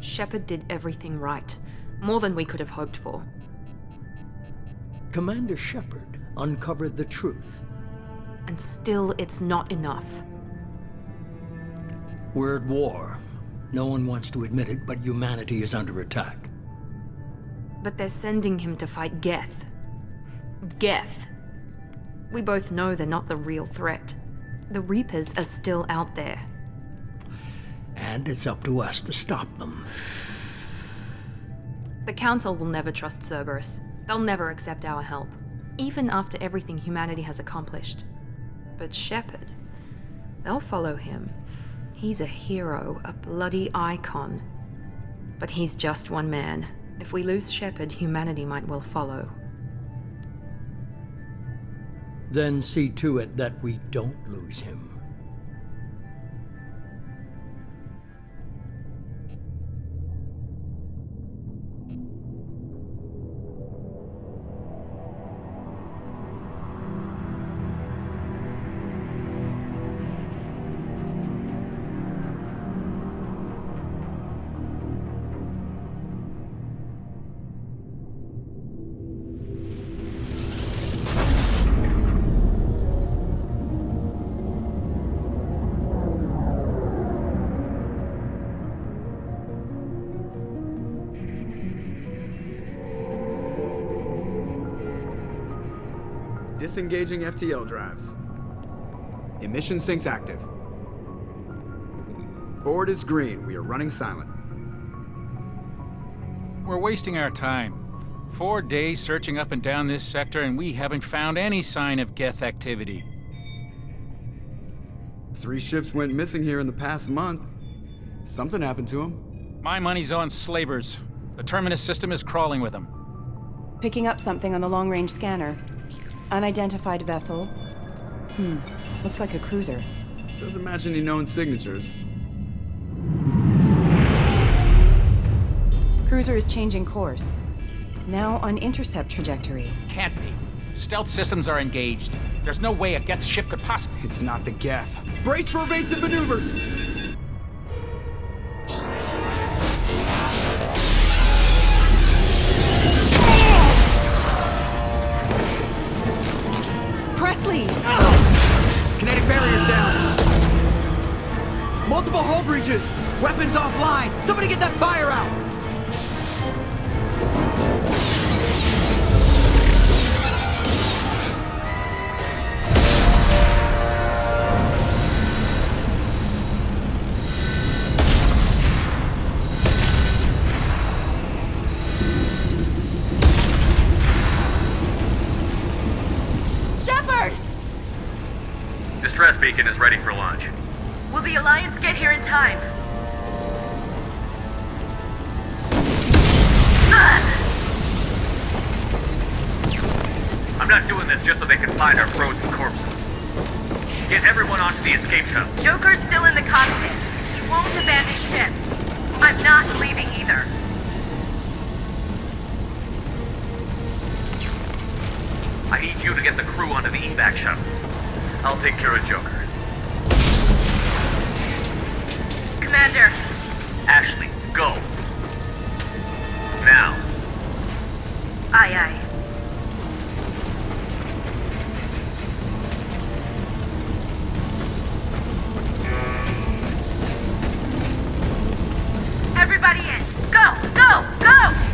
Shepard did everything right. More than we could have hoped for. Commander Shepard uncovered the truth. And still, it's not enough. We're at war. No one wants to admit it, but humanity is under attack. But they're sending him to fight Geth. Geth. We both know they're not the real threat. The Reapers are still out there. And it's up to us to stop them. The Council will never trust Cerberus. They'll never accept our help, even after everything humanity has accomplished. But Shepard, they'll follow him. He's a hero, a bloody icon. But he's just one man. If we lose Shepard, humanity might well follow. Then see to it that we don't lose him. Disengaging FTL drives. Emission sinks active. Board is green. We are running silent. We're wasting our time. 4 days searching up and down this sector, and we haven't found any sign of Geth activity. 3 ships went missing here in the past month. Something happened to them. My money's on slavers. The Terminus system is crawling with them. Picking up something on the long-range scanner. Unidentified vessel. Looks like a cruiser. Doesn't match any known signatures. Cruiser is changing course. Now on intercept trajectory. Can't be. Stealth systems are engaged. There's no way a Geth ship could possibly... It's not the Geth. Brace for evasive maneuvers! Presley! Kinetic barriers down! Multiple All hull breaches! Weapons offline! Somebody get that fire out! Shepard! Distress beacon is ready for launch. Will the Alliance get here in time? I'm not doing this just so they can find our frozen corpses. Get everyone onto the escape shuttle. Joker's still in the cockpit. He won't abandon ship. I'm not leaving either. I need you to get the crew onto the evac shuttles. I'll take care of Joker. Commander, Ashley, go. Now. aye aye. Everybody in! Go! Go! Go!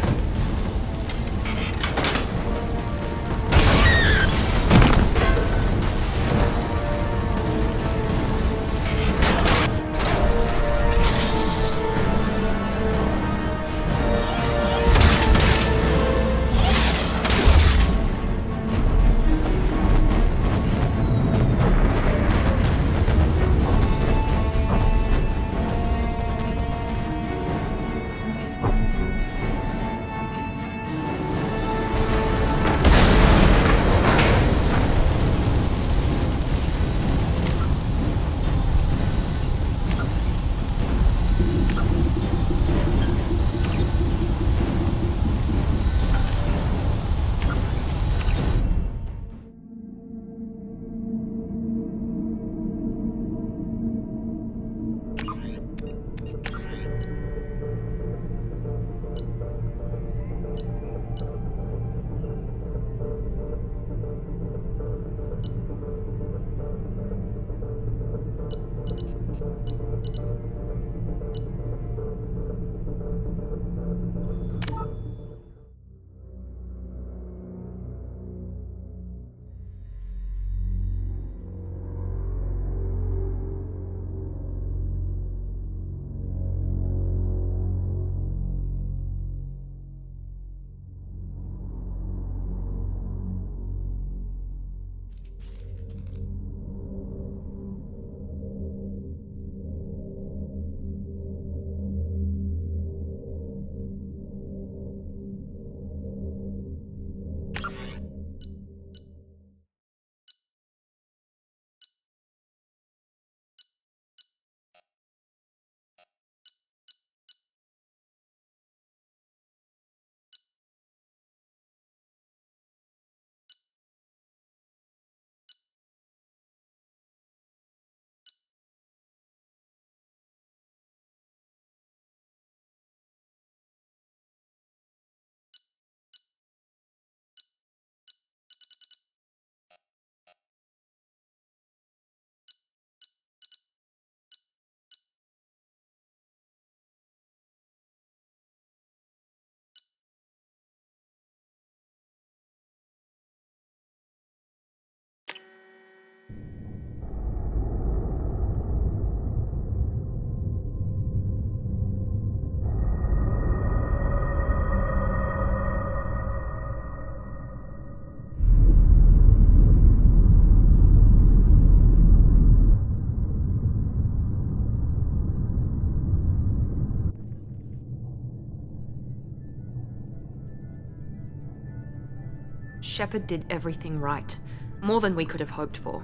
Shepard did everything right. More than we could have hoped for.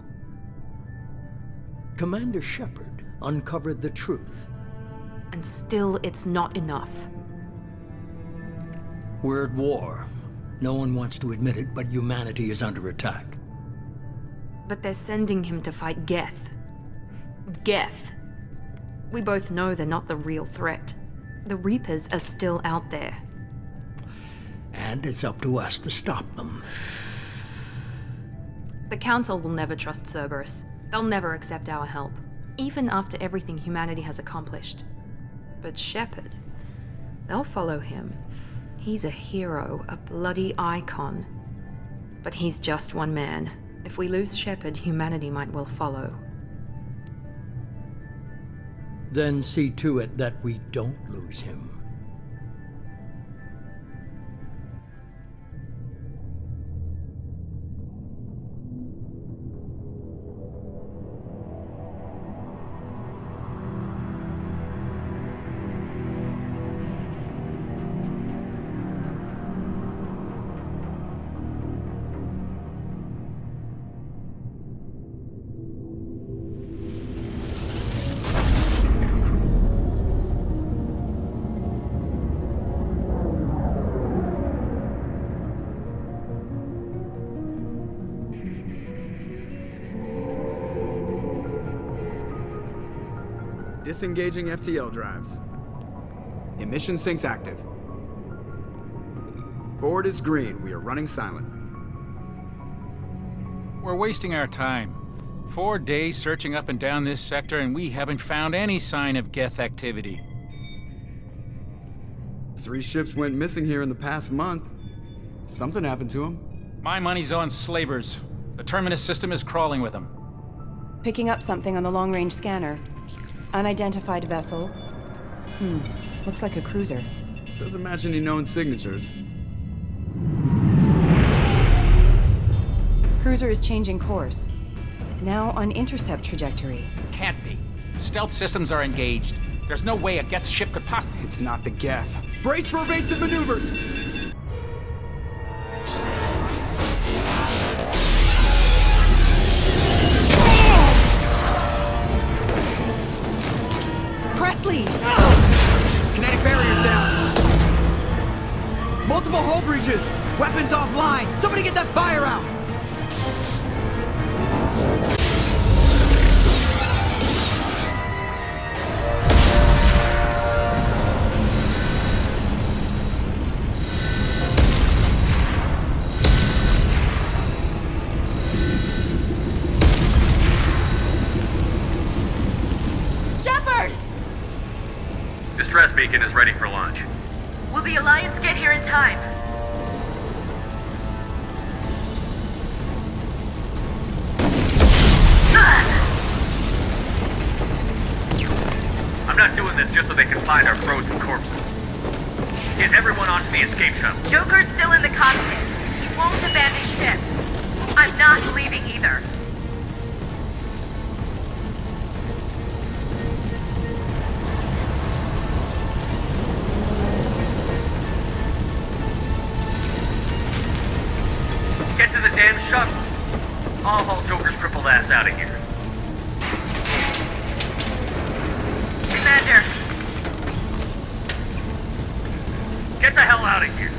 Commander Shepard uncovered the truth. And still, it's not enough. We're at war. No one wants to admit it, but humanity is under attack. But they're sending him to fight Geth. Geth. We both know they're not the real threat. The Reapers are still out there. And it's up to us to stop them. The Council will never trust Cerberus. They'll never accept our help. even after everything humanity has accomplished. But Shepard, they'll follow him. He's a hero, a bloody icon. But he's just one man. If we lose Shepard, humanity might well follow. Then see to it that we don't lose him. Disengaging FTL drives. Emission sinks active. Board is green. We are running silent. We're wasting our time. 4 days searching up and down this sector, and we haven't found any sign of Geth activity. 3 ships went missing here in the past month. Something happened to them. My money's on slavers. The Terminus system is crawling with them. Picking up something on the long-range scanner. Unidentified vessel. Looks like a cruiser. Doesn't match any known signatures. Cruiser is changing course. Now on intercept trajectory. Can't be. Stealth systems are engaged. There's no way a Geth ship could possibly... It's not the Geth. Brace for evasive maneuvers! Presley! Kinetic barriers down. Multiple hull breaches. Weapons offline. Somebody get that fire out. Distress beacon is ready for launch. Will the Alliance get here in time? I'm not doing this just so they can find our frozen corpses. Get everyone onto the escape shuttle. Joker's still in the cockpit. He won't abandon ship. I'm not leaving either. Get to the damn shuttle. I'll haul Joker's crippled ass out of here. Commander, Get the hell out of here.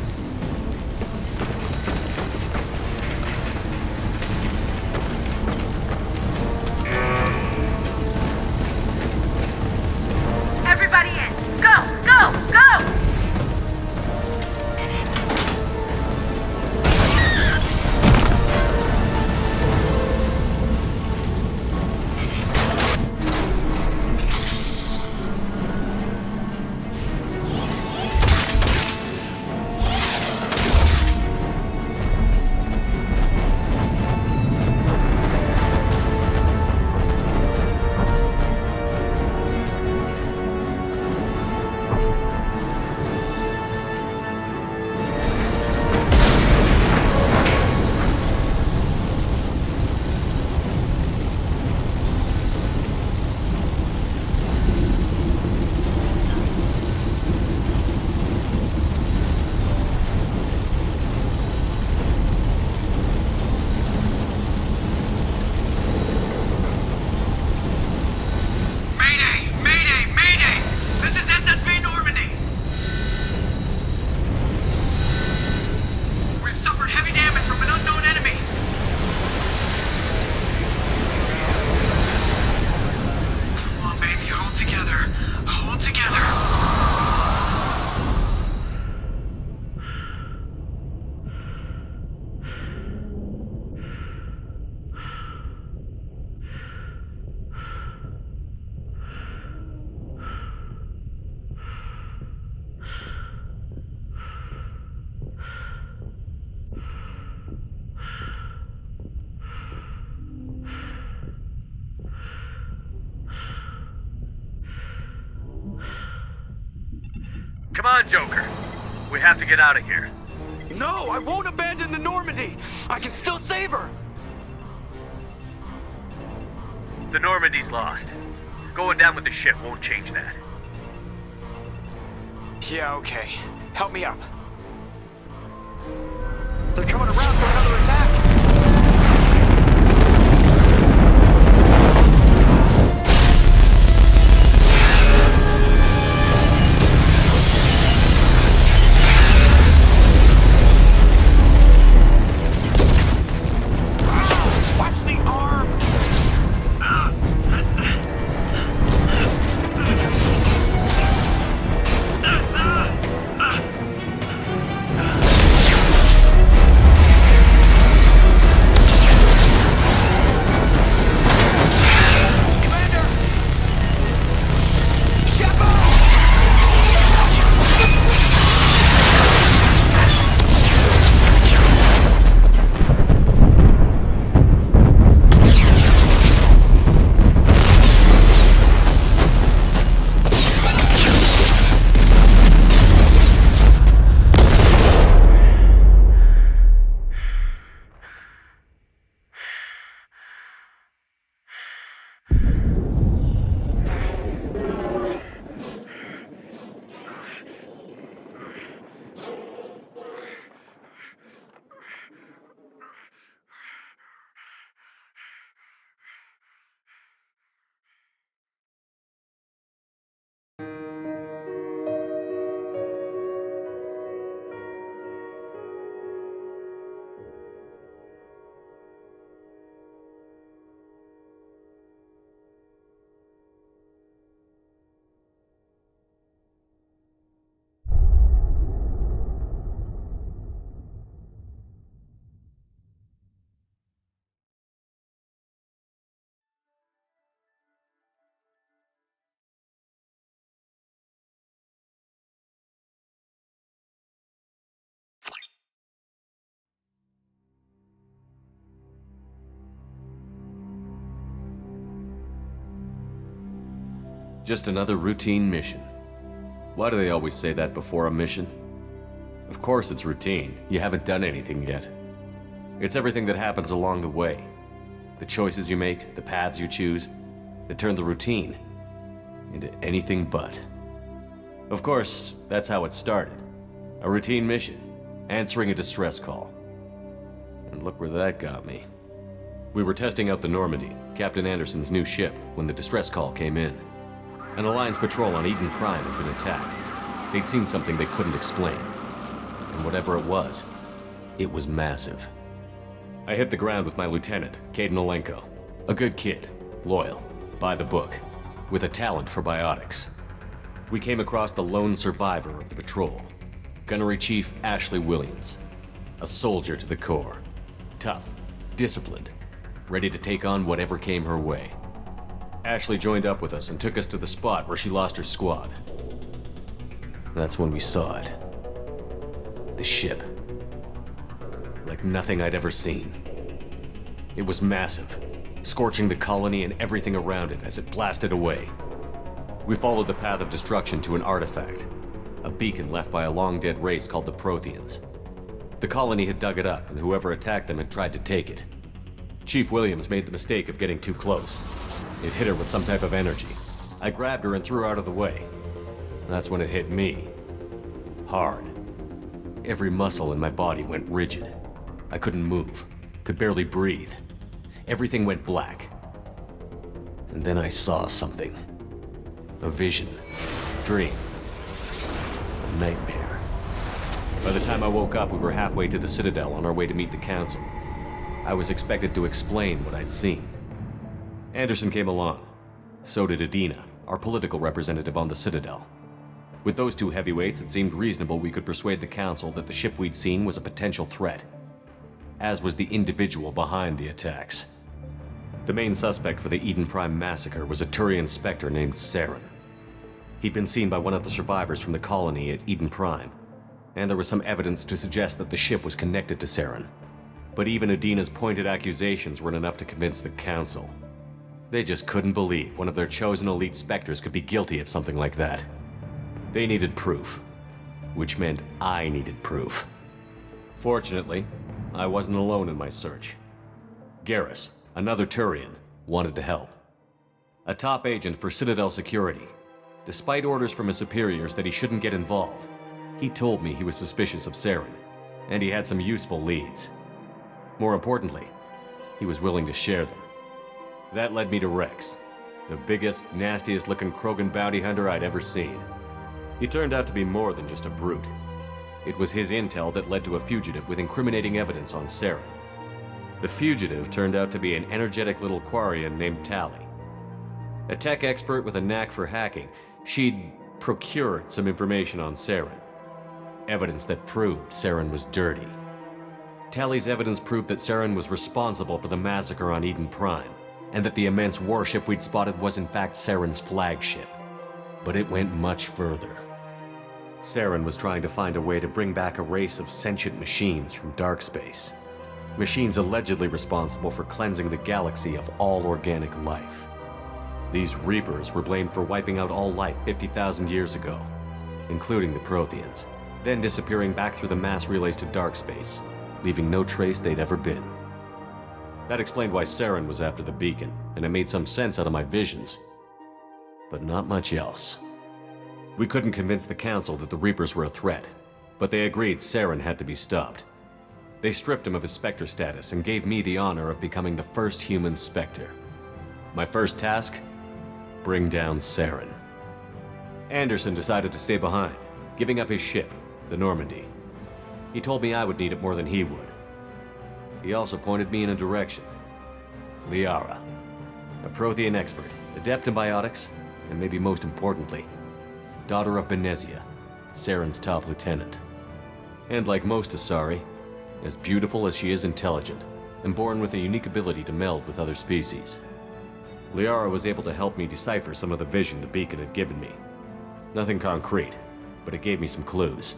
Come on, Joker. We have to get out of here. No, I won't abandon the Normandy. I can still save her. The Normandy's lost. Going down with the ship won't change that. Yeah, okay. Help me up. They're coming around for another attack. Watch the arm! Just another routine mission. Why do they always say that before a mission? Of course it's routine. You haven't done anything yet. It's everything that happens along the way. The choices you make, the paths you choose, that turn the routine into anything but. Of course, that's how it started. A routine mission, answering a distress call. And look where that got me. We were testing out the Normandy, Captain Anderson's new ship, when the distress call came in. An Alliance patrol on Eden Prime had been attacked. They'd seen something they couldn't explain. And whatever it was massive. I hit the ground with my lieutenant, Caden Olenko. A good kid, loyal, by the book, with a talent for biotics. We came across the lone survivor of the patrol, Gunnery Chief Ashley Williams. A soldier to the core. Tough, disciplined, ready to take on whatever came her way. Ashley joined up with us and took us to the spot where she lost her squad. That's when we saw it. The ship. Like nothing I'd ever seen. It was massive, scorching the colony and everything around it as it blasted away. We followed the path of destruction to an artifact, a beacon left by a long-dead race called the Protheans. The colony had dug it up, and whoever attacked them had tried to take it. Chief Williams made the mistake of getting too close. It hit her with some type of energy. I grabbed her and threw her out of the way. That's when it hit me. Hard. Every muscle in my body went rigid. I couldn't move, could barely breathe. Everything went black. And then I saw something. A vision. Dream. A nightmare. By the time I woke up, we were halfway to the Citadel on our way to meet the Council. I was expected to explain what I'd seen. Anderson came along. So did Adina, our political representative on the Citadel. With those two heavyweights, it seemed reasonable we could persuade the Council that the ship we'd seen was a potential threat, as was the individual behind the attacks. The main suspect for the Eden Prime massacre was a Turian Spectre named Saren. He'd been seen by one of the survivors from the colony at Eden Prime, and there was some evidence to suggest that the ship was connected to Saren. But even Adina's pointed accusations weren't enough to convince the Council. They just couldn't believe one of their chosen elite Spectres could be guilty of something like that. They needed proof, which meant I needed proof. Fortunately, I wasn't alone in my search. Garrus, another Turian, wanted to help. A top agent for Citadel Security. Despite orders from his superiors that he shouldn't get involved, he told me he was suspicious of Saren, and he had some useful leads. More importantly, he was willing to share them. That led me to Rex, the biggest, nastiest looking Krogan bounty hunter I'd ever seen. He turned out to be more than just a brute. It was his intel that led to a fugitive with incriminating evidence on Saren. The fugitive turned out to be an energetic little Quarian named Tali. A tech expert with a knack for hacking, she'd procured some information on Saren. Evidence that proved Saren was dirty. Tali's evidence proved that Saren was responsible for the massacre on Eden Prime, and that the immense warship we'd spotted was in fact Saren's flagship. But it went much further. Saren was trying to find a way to bring back a race of sentient machines from dark space. Machines allegedly responsible for cleansing the galaxy of all organic life. These Reapers were blamed for wiping out all life 50,000 years ago, including the Protheans, then disappearing back through the mass relays to dark space, leaving no trace they'd ever been. That explained why Saren was after the beacon, and it made some sense out of my visions. But not much else. We couldn't convince the Council that the Reapers were a threat, but they agreed Saren had to be stopped. They stripped him of his Spectre status and gave me the honor of becoming the first human Spectre. My first task? Bring down Saren. Anderson decided to stay behind, giving up his ship, the Normandy. He told me I would need it more than he would. He also pointed me in a direction. Liara, a Prothean expert, adept in biotics, and maybe most importantly, daughter of Benezia, Saren's top lieutenant. And like most Asari, as beautiful as she is intelligent, and born with a unique ability to meld with other species. Liara was able to help me decipher some of the vision the beacon had given me. Nothing concrete, but it gave me some clues.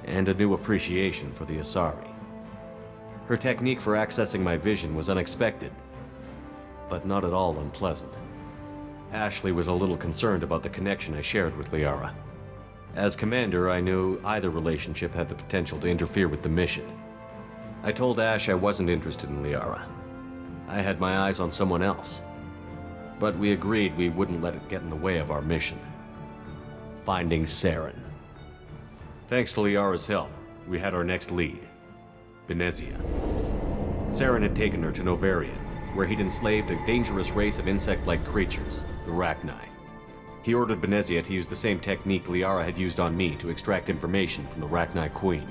And a new appreciation for the Asari. Her technique for accessing my vision was unexpected, but not at all unpleasant. Ashley was a little concerned about the connection I shared with Liara. As commander, I knew either relationship had the potential to interfere with the mission. I told Ash I wasn't interested in Liara. I had my eyes on someone else. But we agreed we wouldn't let it get in the way of our mission. Finding Saren. Thanks to Liara's help, we had our next lead. Benezia. Saren had taken her to Novarian, where he'd enslaved a dangerous race of insect-like creatures, the Rachni. He ordered Benezia to use the same technique Liara had used on me to extract information from the Rachni Queen.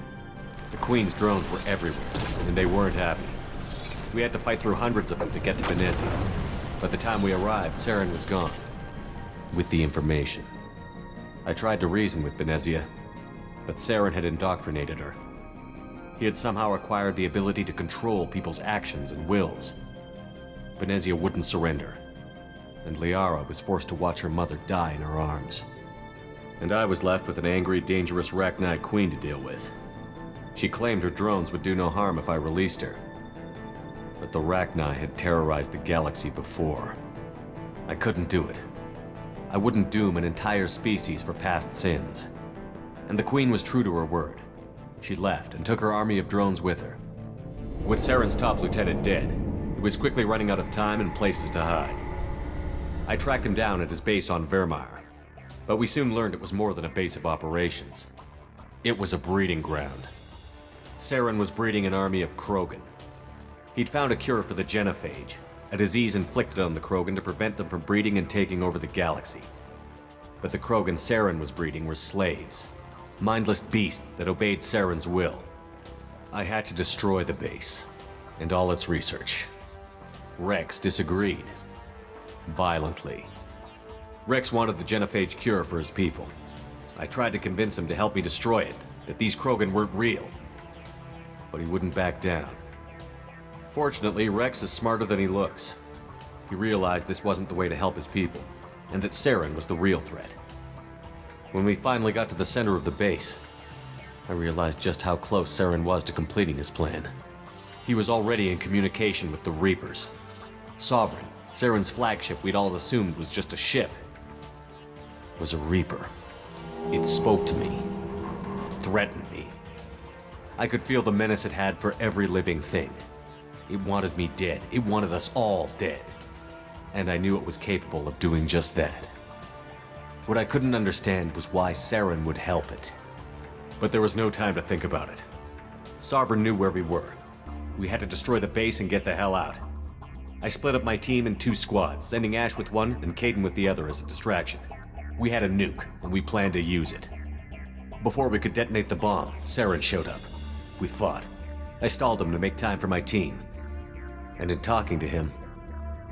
The Queen's drones were everywhere, and they weren't happy. We had to fight through hundreds of them to get to Benezia. By the time we arrived, Saren was gone. With the information. I tried to reason with Benezia, but Saren had indoctrinated her. He had somehow acquired the ability to control people's actions and wills. Benezia wouldn't surrender, and Liara was forced to watch her mother die in her arms. And I was left with an angry, dangerous Rachni Queen to deal with. She claimed her drones would do no harm if I released her. But the Rachni had terrorized the galaxy before. I couldn't do it. I wouldn't doom an entire species for past sins. And the Queen was true to her word. She left and took her army of drones with her. With Saren's top lieutenant dead, he was quickly running out of time and places to hide. I tracked him down at his base on Vermeer, but we soon learned it was more than a base of operations. It was a breeding ground. Saren was breeding an army of Krogan. He'd found a cure for the genophage, a disease inflicted on the Krogan to prevent them from breeding and taking over the galaxy. But the Krogan Saren was breeding were slaves, mindless beasts that obeyed Saren's will. I had to destroy the base, and all its research. Rex disagreed. Violently. Rex wanted the genophage cure for his people. I tried to convince him to help me destroy it, that these Krogan weren't real. But he wouldn't back down. Fortunately, Rex is smarter than he looks. He realized this wasn't the way to help his people, and that Saren was the real threat. When we finally got to the center of the base, I realized just how close Saren was to completing his plan. He was already in communication with the Reapers. Sovereign, Saren's flagship we'd all assumed was just a ship, was a Reaper. It spoke to me. threatened me. I could feel the menace it had for every living thing. It wanted me dead. It wanted us all dead. And I knew it was capable of doing just that. What I couldn't understand was why Saren would help it. But there was no time to think about it. Sovereign knew where we were. We had to destroy the base and get the hell out. I split up my team in 2 squads, sending Ash with one and Kaidan with the other as a distraction. We had a nuke, and we planned to use it. Before we could detonate the bomb, Saren showed up. We fought. I stalled him to make time for my team. And in talking to him,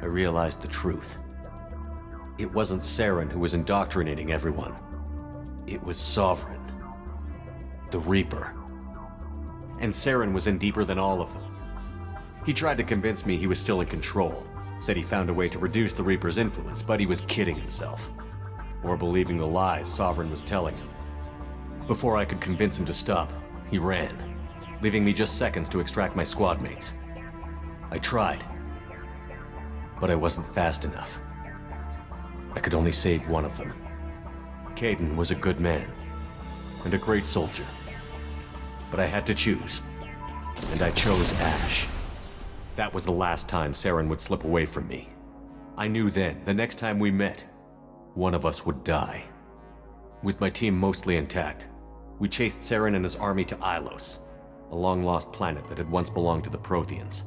I realized the truth. It wasn't Saren who was indoctrinating everyone. It was Sovereign. The Reaper. And Saren was in deeper than all of them. He tried to convince me he was still in control, said he found a way to reduce the Reaper's influence, but he was kidding himself. Or believing the lies Sovereign was telling him. Before I could convince him to stop, he ran, leaving me just seconds to extract my squad mates. I tried, but I wasn't fast enough. I could only save one of them. Kaidan was a good man, and a great soldier. But I had to choose, and I chose Ash. That was the last time Saren would slip away from me. I knew then, the next time we met, one of us would die. With my team mostly intact, we chased Saren and his army to Ilos, a long-lost planet that had once belonged to the Protheans.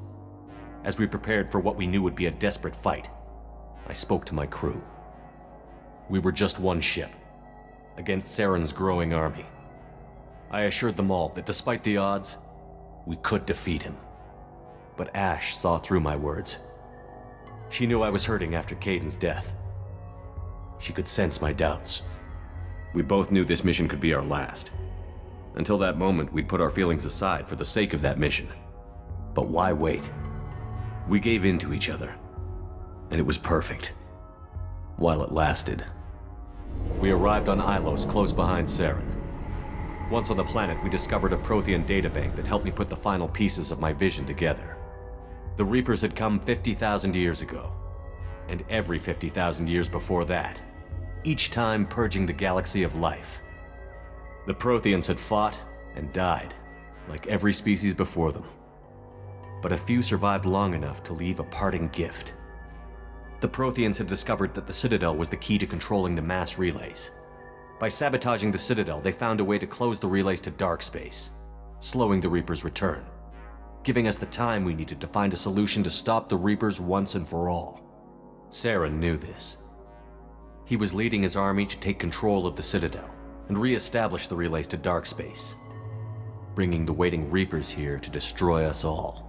As we prepared for what we knew would be a desperate fight, I spoke to my crew. We were just one ship, against Saren's growing army. I assured them all that despite the odds, we could defeat him. But Ash saw through my words. She knew I was hurting after Kaidan's death. She could sense my doubts. We both knew this mission could be our last. Until that moment, we'd put our feelings aside for the sake of that mission. But why wait? We gave in to each other, and it was perfect. While it lasted. We arrived on Ilos, close behind Saren. Once on the planet, we discovered a Prothean databank that helped me put the final pieces of my vision together. The Reapers had come 50,000 years ago, and every 50,000 years before that, each time purging the galaxy of life. The Protheans had fought and died, like every species before them. But a few survived long enough to leave a parting gift. The Protheans had discovered that the Citadel was the key to controlling the mass relays. By sabotaging the Citadel, they found a way to close the relays to dark space, slowing the Reaper's return, giving us the time we needed to find a solution to stop the Reapers once and for all. Saren knew this. He was leading his army to take control of the Citadel and re-establish the relays to dark space, bringing the waiting Reapers here to destroy us all.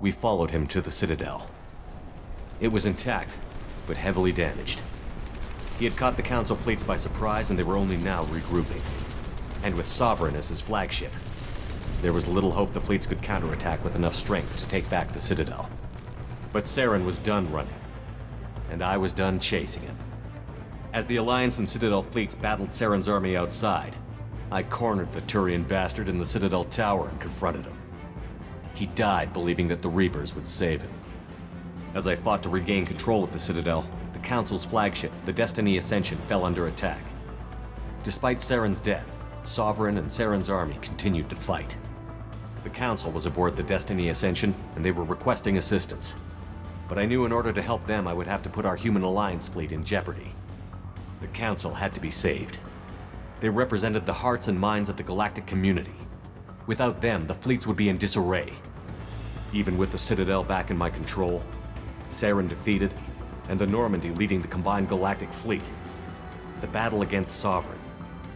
We followed him to the Citadel. It was intact, but heavily damaged. He had caught the Council fleets by surprise, and they were only now regrouping. And with Sovereign as his flagship, there was little hope the fleets could counterattack with enough strength to take back the Citadel. But Saren was done running, and I was done chasing him. As the Alliance and Citadel fleets battled Saren's army outside, I cornered the Turian bastard in the Citadel tower and confronted him. He died believing that the Reapers would save him. As I fought to regain control of the Citadel, the Council's flagship, the Destiny Ascension, fell under attack. Despite Saren's death, Sovereign and Saren's army continued to fight. The Council was aboard the Destiny Ascension, and they were requesting assistance. But I knew in order to help them, I would have to put our Human Alliance fleet in jeopardy. The Council had to be saved. They represented the hearts and minds of the galactic community. Without them, the fleets would be in disarray. Even with the Citadel back in my control, Saren defeated, and the Normandy leading the combined galactic fleet, the battle against Sovereign,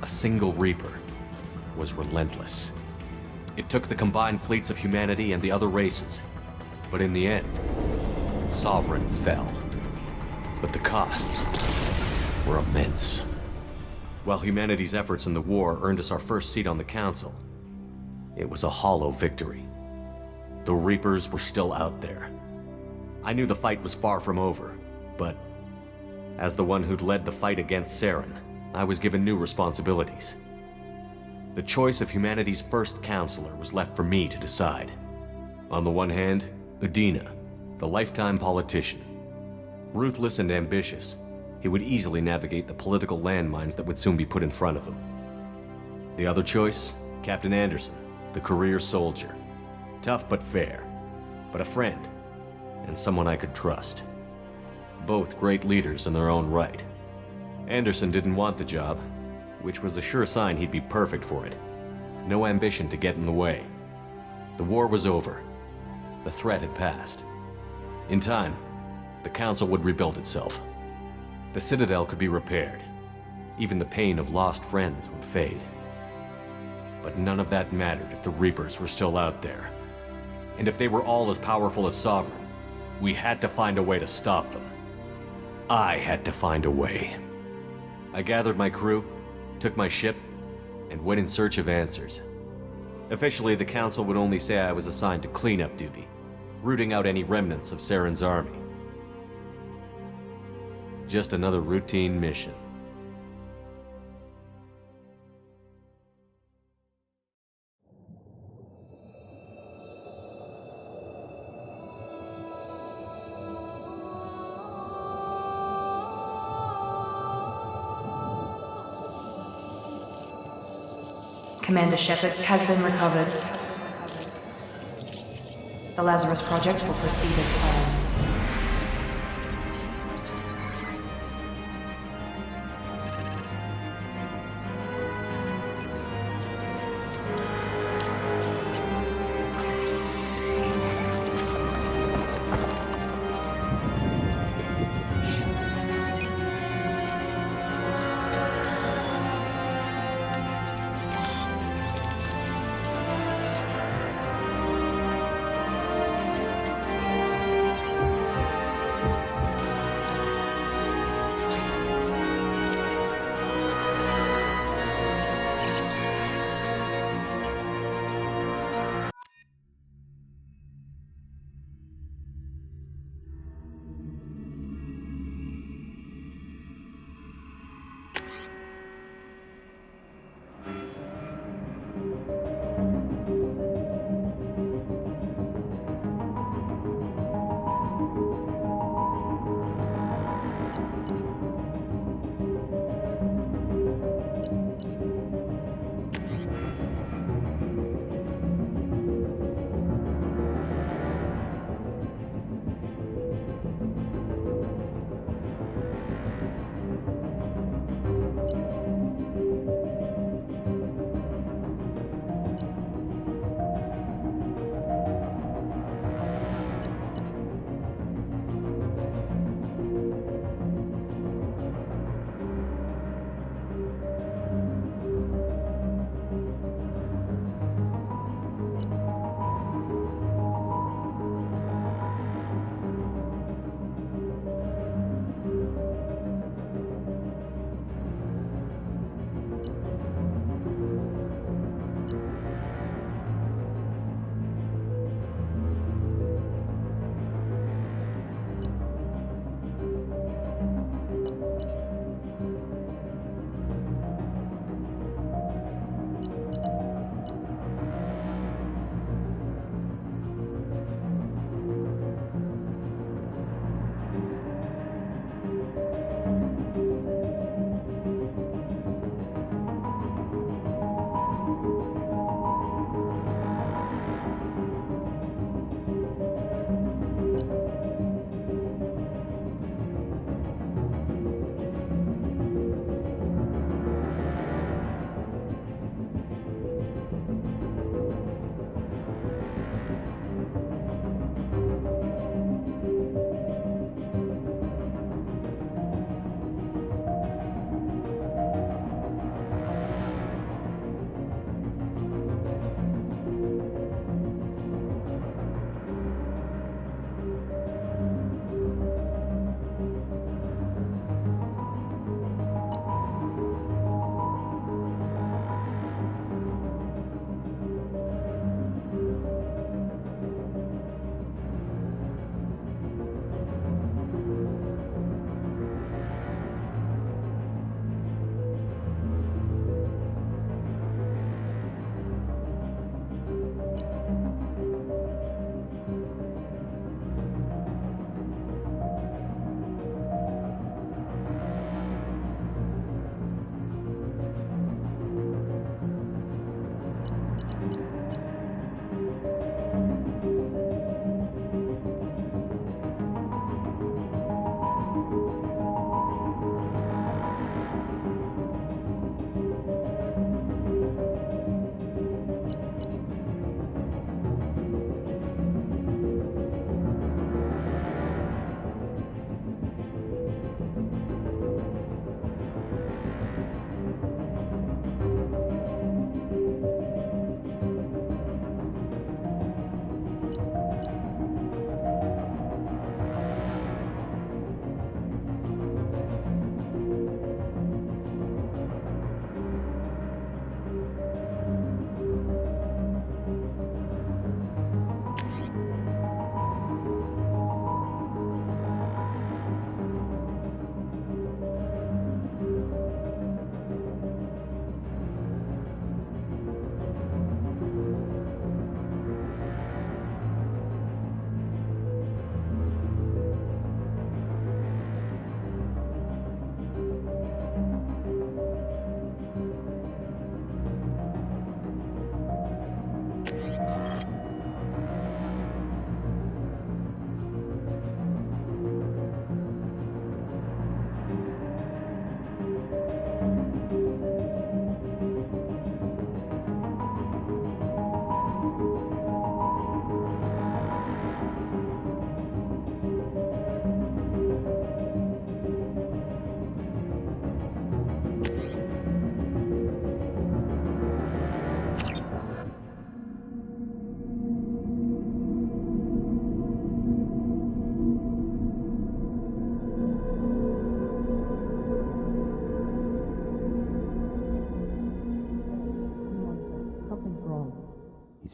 a single Reaper, was relentless. It took the combined fleets of humanity and the other races, but in the end, Sovereign fell. But the costs were immense. While humanity's efforts in the war earned us our first seat on the Council, it was a hollow victory. The Reapers were still out there. I knew the fight was far from over, but as the one who'd led the fight against Saren, I was given new responsibilities. The choice of humanity's first counselor was left for me to decide. On the one hand, Udina, the lifetime politician. Ruthless and ambitious, he would easily navigate the political landmines that would soon be put in front of him. The other choice? Captain Anderson, the career soldier. Tough but fair, but a friend, and someone I could trust. Both great leaders in their own right. Anderson didn't want the job, which was a sure sign he'd be perfect for it. No ambition to get in the way. The war was over. The threat had passed. In time, the Council would rebuild itself. The Citadel could be repaired. Even the pain of lost friends would fade. But none of that mattered if the Reapers were still out there. And if they were all as powerful as Sovereign, we had to find a way to stop them. I had to find a way. I gathered my crew, took my ship, and went in search of answers. Officially, the Council would only say I was assigned to cleanup duty, rooting out any remnants of Saren's army. Just another routine mission. Commander Shepard has been recovered. The Lazarus Project will proceed as planned.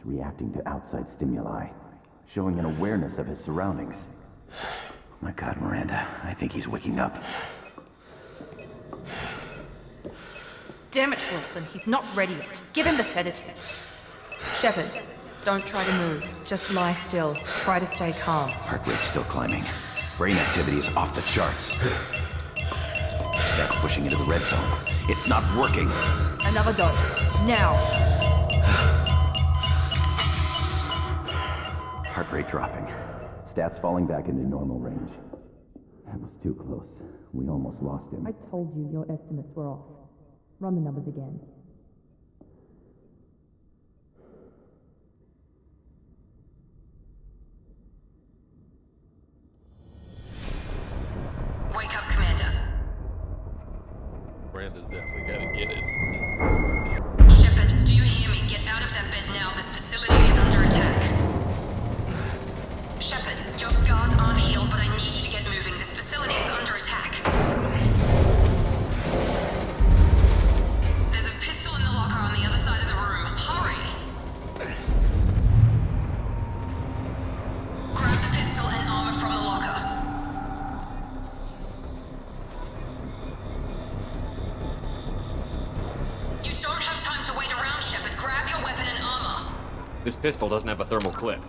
reacting to outside stimuli, showing an awareness of his surroundings. My God, Miranda, I think he's waking up. Damn it, Wilson, he's not ready yet. Give him the sedative. Shepard, don't try to move. Just lie still. Try to stay calm. Heart rate's still climbing. Brain activity is off the charts. Stats pushing into the red zone. It's not working. Another dose. Now. Heart rate dropping. Stats falling back into normal range. That was too close. We almost lost him. I told you your estimates were off. Run the numbers again. Wake up, Commander. Miranda's definitely gotta get it. Shepard, do you hear me? Get out of that bed now. This facility is under attack. Shepard, your scars aren't healed, but I need you to get moving. This facility is under attack. There's a pistol in the locker on the other side of the room. Hurry! Grab the pistol and armor from the locker. You don't have time to wait around, Shepard. Grab your weapon and armor. This pistol doesn't have a thermal clip.